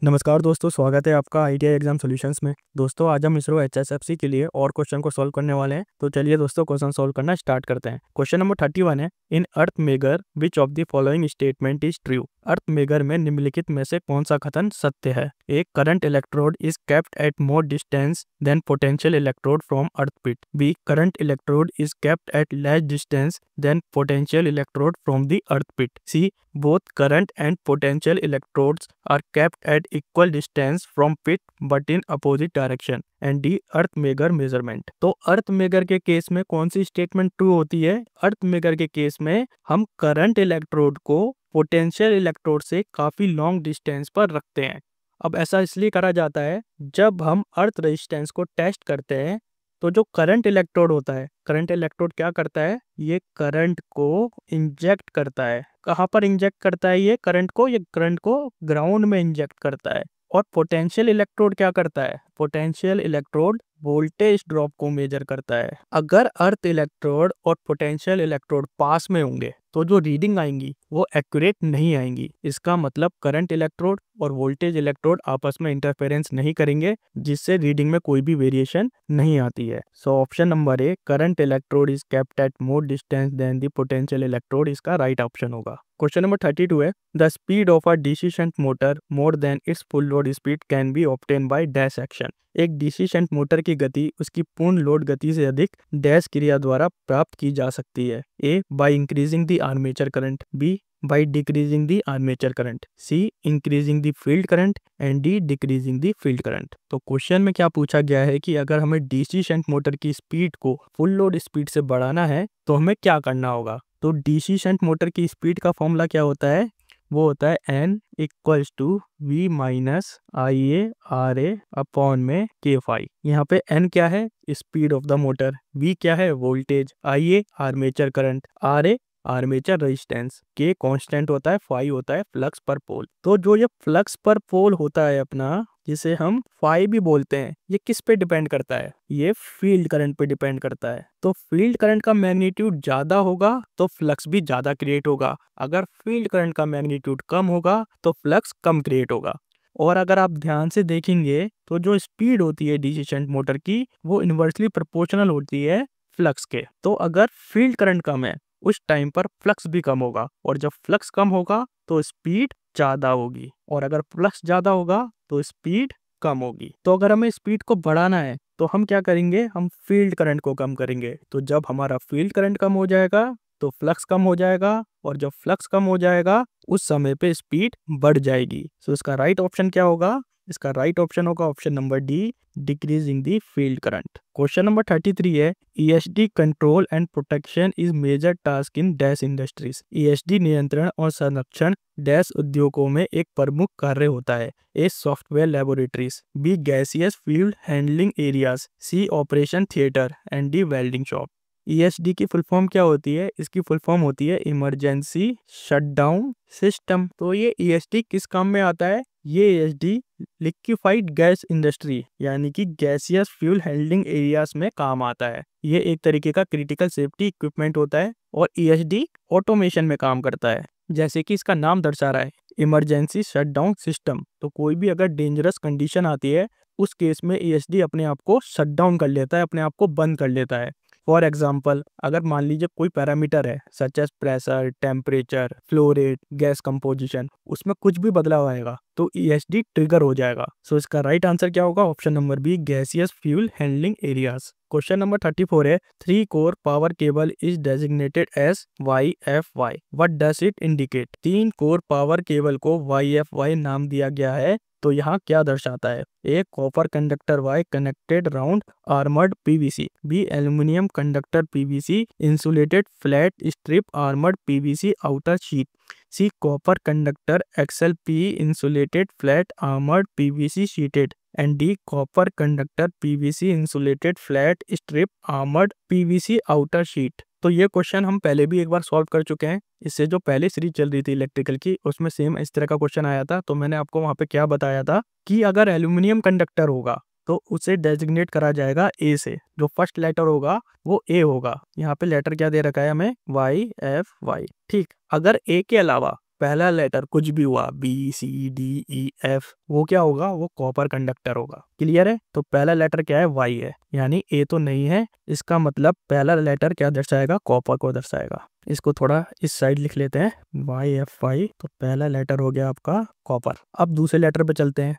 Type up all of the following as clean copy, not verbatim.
नमस्कार दोस्तों, स्वागत है आपका आईटीआई एग्जाम सॉल्यूशंस में। दोस्तों आज हम इसरो एचएसएफसी के लिए और क्वेश्चन को सॉल्व करने वाले हैं। तो चलिए दोस्तों क्वेश्चन सॉल्व करना स्टार्ट करते हैं। क्वेश्चन नंबर 31 है, in earth megger which of the following statement is true. Earth megger में निम्नलिखित में से कौन सा कथन सत्य है। एक, current electrode is kept at more distance than potential electrode from earth pit. B, current electrode is kept at less distance than potential electrode from the earth pit. C, both current and potential electrodes are kept at equal distance from pit but in opposite direction. And D, earth megger measurement. तो अर्थ megger के case में कौन सी statement true होती है। अर्थ megger के case में हम current electrode को पोटेंशियल इलेक्ट्रोड से काफी लॉन्ग डिस्टेंस पर रखते हैं। अब ऐसा इसलिए करा जाता है, जब हम अर्थ रेजिस्टेंस को टेस्ट करते हैं तो जो करंट इलेक्ट्रोड होता है, करंट इलेक्ट्रोड क्या करता है, ये करंट को इंजेक्ट करता है। कहाँ पर इंजेक्ट करता है ये करंट को ग्राउंड में इंजेक्ट करता है। और पोटेंशियल इलेक्ट्रोड क्या करता है, पोटेंशियल इलेक्ट्रोड वोल्टेज ड्रॉप को मेजर करता है। अगर अर्थ इलेक्ट्रोड और पोटेंशियल इलेक्ट्रोड पास में होंगे तो जो रीडिंग आएंगी वो एक्यूरेट नहीं आएंगी। इसका मतलब करंट इलेक्ट्रोड और वोल्टेज इलेक्ट्रोड आपस में इंटरफेरेंस नहीं करेंगे, जिससे रीडिंग में कोई भी वेरिएशन नहीं आती है। So option number A, current electrode is kept at more distance than the potential electrode, इसका राइट ऑप्शन होगा। क्वेश्चन नंबर 32 है, the speed of a DC shunt motor more than its full load speed can be obtain by dash action. एक DC shunt motor की गति उसकी पूर्ण load गति से अधिक डैश क्रिया द्वारा प्राप्त की जा सकती है। A, by increasing the armature current. B, by decreasing the armature current. C, increasing the field current and D, decreasing the field current. तो क्वेश्चन में क्या पूछा गया है कि अगर हमें डीसी शंट मोटर की स्पीड को फुल लोड स्पीड से बढ़ाना है तो हमें क्या करना होगा। तो डीसी शंट मोटर की स्पीड का फॉर्मूला क्या होता है, वो होता है N equals to V minus IA RA upon में K5। यहाँ पे N क्या है, speed of the motor, V क्या है, voltage, IA armature current, RA armature resistance, के कांस्टेंट होता है, फाई होता है फ्लक्स पर पोल। तो जो ये फ्लक्स पर पोल होता है अपना, जिसे हम फाई भी बोलते हैं, ये किस पे डिपेंड करता है, ये फील्ड करंट पे डिपेंड करता है। तो फील्ड करंट का मैग्नीट्यूड ज्यादा होगा तो फ्लक्स भी ज्यादा क्रिएट होगा। अगर फील्ड करंट का मैग्नीट्यूड कम होगा तो फ्लक्स कम क्रिएट होगा। और अगर आप ध्यान से देखेंगे तो जो स्पीड होती है डीसी शंट मोटर की, वो इनवर्सली प्रोपोर्शनल होती है फ्लक्स के। तो अगर फील्ड करंट कम है उस टाइम पर फ्लक्स भी कम होगा, और जब फ्लक्स कम होगा तो स्पीड ज्यादा होगी, और अगर फ्लक्स ज्यादा होगा तो स्पीड कम होगी। तो अगर हमें स्पीड को बढ़ाना है तो हम क्या करेंगे, हम फील्ड करंट को कम करेंगे। तो जब हमारा फील्ड करंट कम हो जाएगा तो फ्लक्स कम हो जाएगा, और जब फ्लक्स कम हो जाएगा उस समय पे स्पीड बढ़ जाएगी। सो इसका राइट ऑप्शन क्या होगा, इसका राइट ऑप्शन होगा option number D, decreasing the field current. Question number 33 है, ESD control and protection is major task in dash industries. ESD नियंत्रण और संरक्षण डैश उद्योगों में एक प्रमुख कार्य होता है। A, software laboratories. B, gaseous fuel handling areas. C, operation theatre and D, welding shop. ESD की फुल फॉर्म क्या होती है, इसकी फुल फॉर्म होती है इमरजेंसी शटडाउन सिस्टम। तो ये ईएसडी किस काम में आता है, ये ईएसडी लिक्विफाइड गैस इंडस्ट्री यानी कि गैसियस फ्यूल हैंडलिंग एरियाज में काम आता है। ये एक तरीके का क्रिटिकल सेफ्टी इक्विपमेंट होता है, और ईएसडी ऑटोमेशन में काम करता है। जैसे कि इसका नाम दर्शा रहा है, इमरजेंसी शटडाउन सिस्टम। तो कोई भी अगर डेंजरस कंडीशन आती है उस केस में ईएसडी अपने आप को शट डाउन कर लेता है, अपने आप को बंद कर लेता है। फॉर एग्जाम्पल, अगर मान लीजिए कोई पैरामीटर है such as pressure, temperature, flow rate, gas composition, उसमें कुछ भी बदलाव आएगा तो ईएसडी ट्रिगर हो जाएगा। सो इसका राइट आंसर क्या होगा, option number B, gaseous fuel handling areas. Question number 34 है, 3 core power cable is designated as YFY। What does it indicate. 3 core power cable को YFY नाम दिया गया है, तो यहाँ क्या दर्शाता है। A, copper conductor Y connected round armoured PVC. B, aluminium conductor PVC insulated flat strip armoured PVC outer sheath. C, copper conductor XLPE insulated flat armoured PVC sheathed. And D, copper conductor PVC insulated flat strip armoured PVC outer sheath. तो ये question हम पहले भी एक बार solve कर चुके हैं। इससे जो पहले सीरीज चल रही थी इलेक्ट्रिकल की, उसमें सेम इस तरह का क्वेश्चन आया था। तो मैंने आपको वहां पे क्या बताया था कि अगर एल्यूमिनियम कंडक्टर होगा तो उसे डेजिग्नेट करा जाएगा ए से, जो फर्स्ट लेटर होगा वो ए होगा। यहाँ पे लेटर क्या दे रखा है हमें, YFY। ठीक, अगर ए के अलावा पहला लेटर कुछ भी हुआ BCDEF, वो क्या होगा, वो कॉपर कंडक्टर होगा। क्लियर है? तो पहला लेटर क्या है, Y है, यानी A तो नहीं है। इसका मतलब पहला लेटर क्या दर्शाएगा, कॉपर को दर्शाएगा। इसको थोड़ा इस साइड लिख लेते हैं, YFY। तो पहला लेटर हो गया आपका कॉपर। अब दूसरे लेटर पे चलते हैं,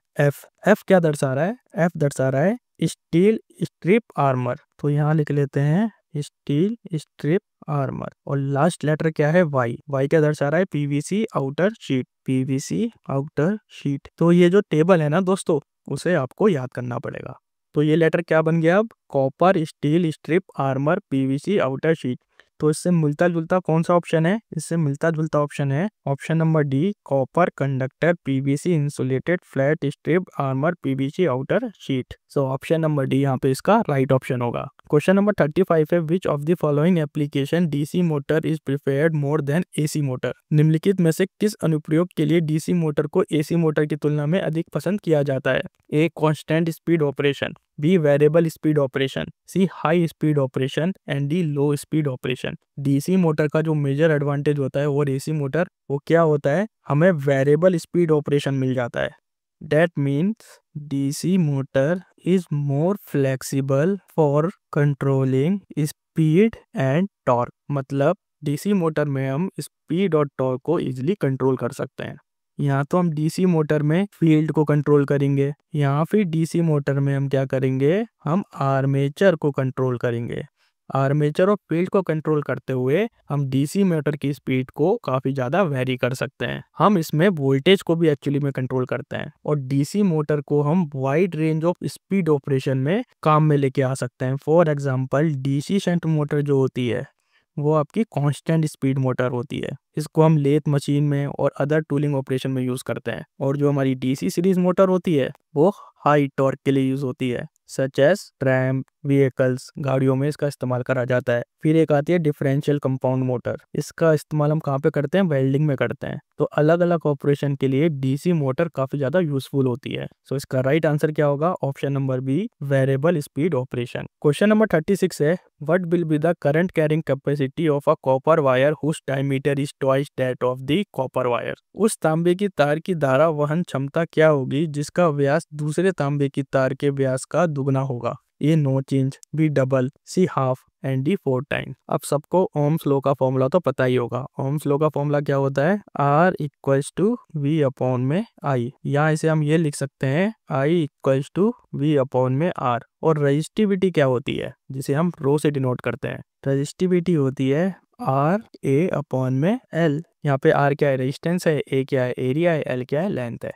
F क्या दर्शा रहा है, F दर्शा रहा है स्टील स्ट्रिप आर्मर। तो यहाँ लिख लेते हैं स्टील स्ट्रिप आर्मर। और लास्ट लेटर क्या है, Y क्या दर्शा रहा है, PVC outer sheet, PVC outer sheath. तो ये जो टेबल है ना दोस्तों, उसे आपको याद करना पड़ेगा। तो ये लेटर क्या बन गया अब, copper steel strip armour PVC outer sheath. तो इससे मिलता जुलता कौन सा ऑप्शन है, इससे मिलता जुलता ऑप्शन है option number D, copper conductor PVC insulated flat strip armour PVC outer sheet. सो ऑप्शन नंबर डी यहाँ पे इसका राइट ऑप्शन होगा। क्वेश्चन नंबर 35 है, विच of the following application DC motor is preferred more than AC motor. निम्नलिखित में से किस अनुप्रयोग के लिए DC मोटर को AC मोटर की तुलना में अधिक पसंद किया जाता है। A constant speed operation, B variable speed operation, C high speed operation and D low speed operation. DC motor का जो मेजर एडवांटेज होता है और AC मोटर वो क्या होता है, हमें वेरिएबल स्पीड ऑपरेशन मिल जाता है। That means DC motor is more flexible for controlling speed and torque। मतलब DC मोटर में हम स्पीड और टॉर्क को इजीली कंट्रोल कर सकते हैं। यहाँ तो हम DC मोटर में फील्ड को कंट्रोल करेंगे, यहाँ फिर DC मोटर में हम क्या करेंगे, हम आर्मेचर को कंट्रोल करेंगे। आर्मेचर और फील्ड को कंट्रोल करते हुए हम DC मोटर की स्पीड को काफी ज्यादा वेरी कर सकते हैं। हम इसमें वोल्टेज को भी एक्चुअली में कंट्रोल करते हैं और DC मोटर को हम wide range of speed operation में काम में लेके आ सकते हैं। For example DC shunt motor जो होती है वो आपकी कांस्टेंट स्पीड मोटर होती है। इसको हम लेथ मशीन में और अदर टूलिंग ऑपरेशन में यूज करते हैं। और जो हमारी DC सीरीज मोटर होती है वो हाई टॉर्क के लिए यूज होती है, सच एज ट्रैम व्हीकल्स, गाड़ियों में इसका इस्तेमाल करा जाता है। फिर एक आती है डिफरेंशियल कंपाउंड मोटर, इसका इस्तेमाल हम कहाँ पे करते हैं, वेल्डिंग में करते हैं। तो अलग अलग ऑपरेशन के लिए DC मोटर काफी ज्यादा यूजफुल होती है। सो इसका राइट आंसर क्या होगा, option number B, variable speed operation. Question number 36 है, what will be the current carrying capacity of a copper wire whose diameter is twice that of the copper wire. उस तांबे की तार की धारा वहन क्षमता क्या होगी जिसका व्यास दूसरे तांबे की तार के व्यास का दुगना होगा। A no change, B double, C half and D 4 time. अब सबको ओम्स लॉ का फॉर्मूला तो पता ही होगा। ओम्स लॉ का फॉर्मूला क्या होता है, R equals to V upon में I। या इसे हम ये लिख सकते हैं I equals to V upon में R। और रजिस्टिविटी क्या होती है, जिसे हम रो से डिनोट करते हैं, रजिस्टिविटी होती है R A अपॉन में L। यहाँ पे R क्या है, रेजिस्टेंस है, A क्या है, एरिया है, L क्या है, लेंथ है।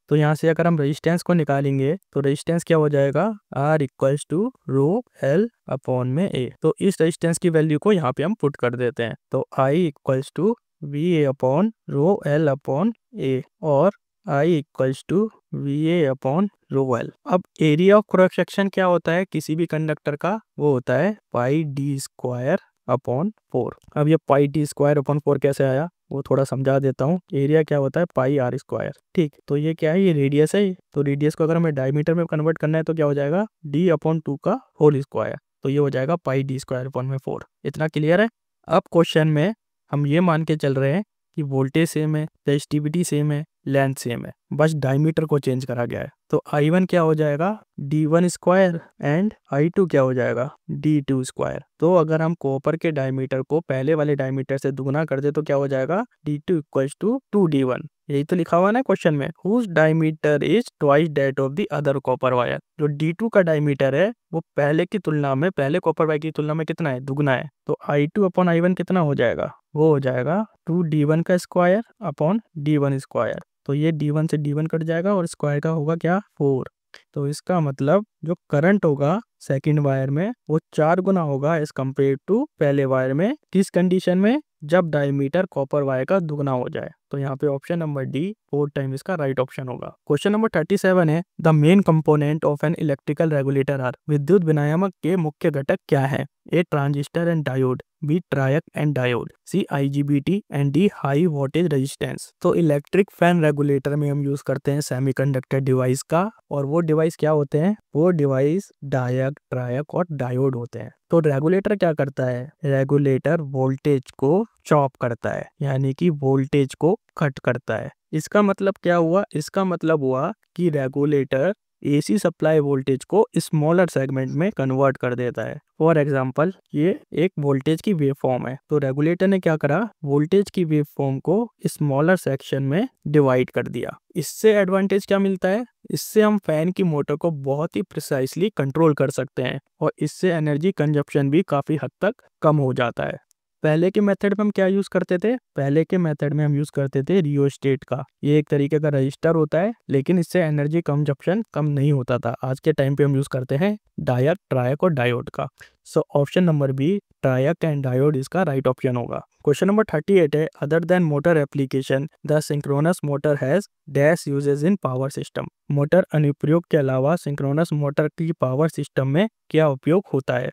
तो यहाँ से अगर हम रेजिस्टेंस को निकालेंगे तो रेजिस्टेंस क्या हो जाएगा, R equals to rho L upon में A। तो इस रेजिस्टेंस की वैल्यू को यहाँ पे हम पुट कर देते हैं। तो I equals to VA upon rho L upon A और I equals to VA upon rho L। अब एरिया ऑफ क्रॉस सेक्शन क्या होता है किसी भी कंडक्टर का, वो होता है पाई D स्क्वायर अपॉन 4। अब ये पाई D स्क्वायर अपॉन 4 कैसे आया वो थोड़ा समझा देता हूँ। एरिया क्या होता है पाई R स्क्वायर, ठीक। तो ये क्या है, ये रेडियस है। तो रेडियस को अगर हमें डायमीटर में कन्वर्ट करना है तो क्या हो जाएगा, D अपॉन 2 का होल स्क्वायर। तो ये हो जाएगा पाई D स्क्वायर अपॉन में 4। इतना क्लियर है। अब क्वेश्चन में हम ये मान के चल रहे हैं कि वोल्टेज सेम है, रेजिस्टिविटी सेम है, लेंथ सेम है, बस डायमीटर को चेंज करा गया है। तो I1 क्या हो जाएगा, D1 स्क्वायर एंड I2 क्या हो जाएगा, D2 स्क्वायर। तो अगर हम कॉपर के डायमीटर को पहले वाले डायमीटर से दुगना कर दे तो क्या हो जाएगा, D2 इक्वल्स टू 2D1। यही तो लिखा हुआ ना क्वेश्चन में, whose diameter is twice that of the other copper wire. जो D2 का डायमीटर है वो पहले की तुलना में, पहले कॉपर वायर की तुलना में कितना है, दुगना है। तो I2 अपॉन I1 कितना हो जाएगा, वो हो जाएगा 2D1 का स्क्वायर अपॉन D1 स्क्वायर। तो ये D1 से D1 कट जाएगा और स्क्वायर का होगा क्या, 4। तो इसका मतलब जो करंट होगा सेकंड वायर में वो 4 गुना होगा एज कम्पेयर टू पहले वायर में। किस कंडीशन में, जब डायमीटर कॉपर वायर का दुगना हो जाए। तो यहाँ पे ऑप्शन नंबर डी 4 टाइम इसका राइट ऑप्शन होगा। क्वेश्चन नंबर 37 है, the main component of an electrical regulator are. विद्युत विनियामक के मुख्य घटक क्या है, A transistor and diode, B triac and diode, C IGBT and D high voltage resistance. तो इलेक्ट्रिक फैन रेगुलेटर में हम यूज करते हैं सेमीकंडक्टर डिवाइस का, और वो डिवाइस क्या होते हैं, वो डिवाइस डायक, ट्रायक और डायोड होते हैं। तो रेगुलेटर क्या करता है, रेगुलेटर वोल्टेज को चॉप करता है, यानी कि वोल्टेज को कट करता है। इसका मतलब क्या हुआ, इसका मतलब हुआ कि रेगुलेटर AC सप्लाई वोल्टेज को स्मॉलर सेगमेंट में कन्वर्ट कर देता है। फॉर एग्जांपल, ये एक वोल्टेज की वेव फॉर्म है, तो रेगुलेटर ने क्या करा, वोल्टेज की वेव फॉर्म को स्मॉलर सेक्शन में डिवाइड कर दिया। इससे एडवांटेज क्या मिलता है, इससे हम फैन की मोटर को बहुत ही प्रिसाइसली कंट्रोल कर सकते हैं, और इससे एनर्जी कंजप्शन भी काफी हद तक कम हो जाता है। पहले के मेथड में हम क्या यूज करते थे, पहले के मेथड में हम यूज करते थे रियोस्टेट का। ये एक तरीके का रजिस्टर होता है, लेकिन इससे एनर्जी कंजप्शन कम नहीं होता था। आज के टाइम पे हम यूज करते हैं डायक, ट्रायक और डायोड का। So option number B, triac and diode इसका राइट ऑप्शन होगा। क्वेश्चन नंबर 38 है, other than motor application the synchronous motor has dash uses in power system. Motor अनुप्रयोग के अलावा सिंक्रोनस मोटर की पावर सिस्टम में क्या उपयोग होता है।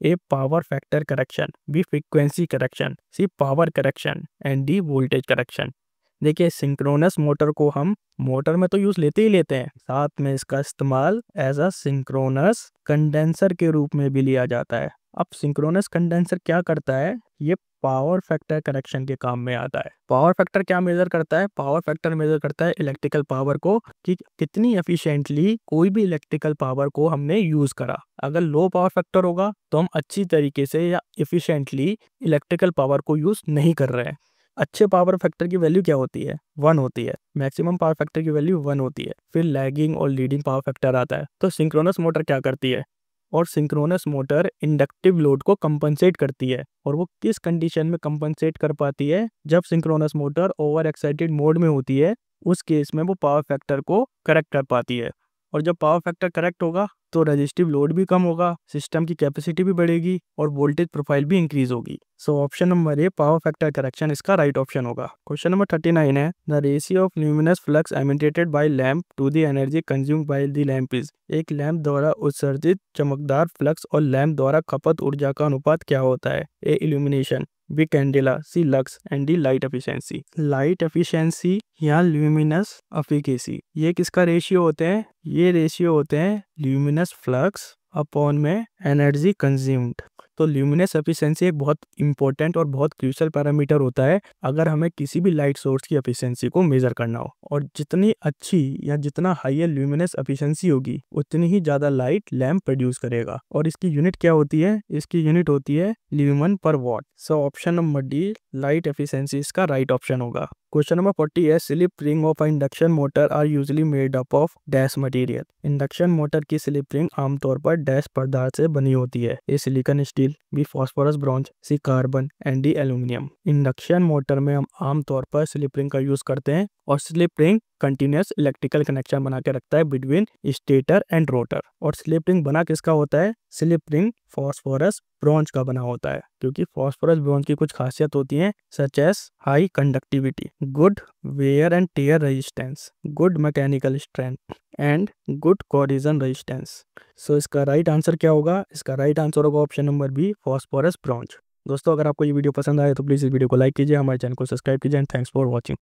A power factor correction, B frequency correction, C power correction and D voltage correction. देखिए, सिंक्रोनस मोटर को हम मोटर में तो यूज लेते ही लेते हैं, साथ में इसका इस्तेमाल एज अ सिंक्रोनस कंडेंसर के रूप में भी लिया जाता है। अब सिंक्रोनस कंडेंसर क्या करता है, ये पावर फैक्टर करेक्शन के काम में आता है। पावर फैक्टर क्या मेजर करता है, पावर फैक्टर मेजर करता है इलेक्ट्रिकल पावर को, कि कितनी एफिशिएंटली कोई भी इलेक्ट्रिकल पावर को हमने यूज करा। अगर लो पावर फैक्टर होगा तो हम अच्छी तरीके से या एफिशिएंटली इलेक्ट्रिकल पावर को यूज नहीं कर रहे हैं। अच्छे पावर फैक्टर की वैल्यू क्या होती है, 1 होती है। मैक्सिमम पावर फैक्टर की वैल्यू 1 होती है। फिर लैगिंग और लीडिंग पावर फैक्टर आता है। तो सिंक्रोनस मोटर क्या करती है, और सिंक्रोनस मोटर इंडक्टिव लोड को कंपनसेट करती है। और वो किस कंडीशन में कंपनसेट कर पाती है, जब synchronous motor over excited mode में होती है, उस केस में वो पावर फैक्टर को करेक्ट कर पाती है। और जब पावर फैक्टर करेक्ट होगा तो रेजिस्टिव लोड भी कम होगा, सिस्टम की कैपेसिटी भी बढ़ेगी और वोल्टेज प्रोफाइल भी इंक्रीज होगी। So option number A, power factor correction इसका राइट ऑप्शन होगा। क्वेश्चन नंबर 39 है, the ratio of luminous flux emitted by lamp to the energy consumed by the lamp is. एक lamp द्वारा उत्सर्जित चमकदार flux और लैंप द्वारा खपत ऊर्जा का अनुपात क्या होता है। A illumination, B candela, C lux and D light efficiency. Light efficiency या ल्यूमिनस एफिकेसी, ये किसका रेशियो होते हैं, ये रेशियो होते हैं ल्यूमिनस फ्लक्स अपॉन में एनर्जी कंज्यूम्ड। तो ल्यूमिनस एफिशिएंसी एक बहुत इंपॉर्टेंट और बहुत क्रूशियल पैरामीटर होता है अगर हमें किसी भी लाइट सोर्स की एफिशिएंसी को मेजर करना हो। और जितनी अच्छी या जितना हाई ल्यूमिनस एफिशिएंसी होगी, उतनी ही ज्यादा लाइट लैंप प्रोड्यूस करेगा। और इसकी यूनिट क्या होती है, इसकी यूनिट होती है lumen per watt. So option number D, light efficiency इसका राइट ऑप्शन होगा। क्वेश्चन नंबर 40 है, slip ring of induction motor are usually made up of dash material. Induction motor की स्लिप रिंग आमतौर पर डैश पदार्थ से बनी होती है। A silicon steel, B phosphorus bronze, C carbon and D aluminium. Induction motor में हम आमतौर पर स्लिप रिंग का यूज करते हैं, और slip ring continuous electrical connection बना के रखता है बिटवीन स्टेटर एंड रोटर। और स्लिप रिंग बना किसका होता है, स्लिप रिंग फास्फोरस ब्रॉन्ज का बना होता है, क्योंकि फास्फोरस ब्रॉन्ज की कुछ खासियत होती है, such as high conductivity, good wear and tear resistance, good mechanical strength and good corrosion resistance. So इसका राइट आंसर क्या होगा, इसका राइट आंसर होगा option number B, phosphorus bronze. दोस्तों, अगर आपको ये वीडियो पसंद आए तो प्लीज़ इस वीडियो को लाइक कीजिए, हमारे चैनल को सब्सक्राइब कीजिए एंड थैंक्स फॉर वॉचिंग।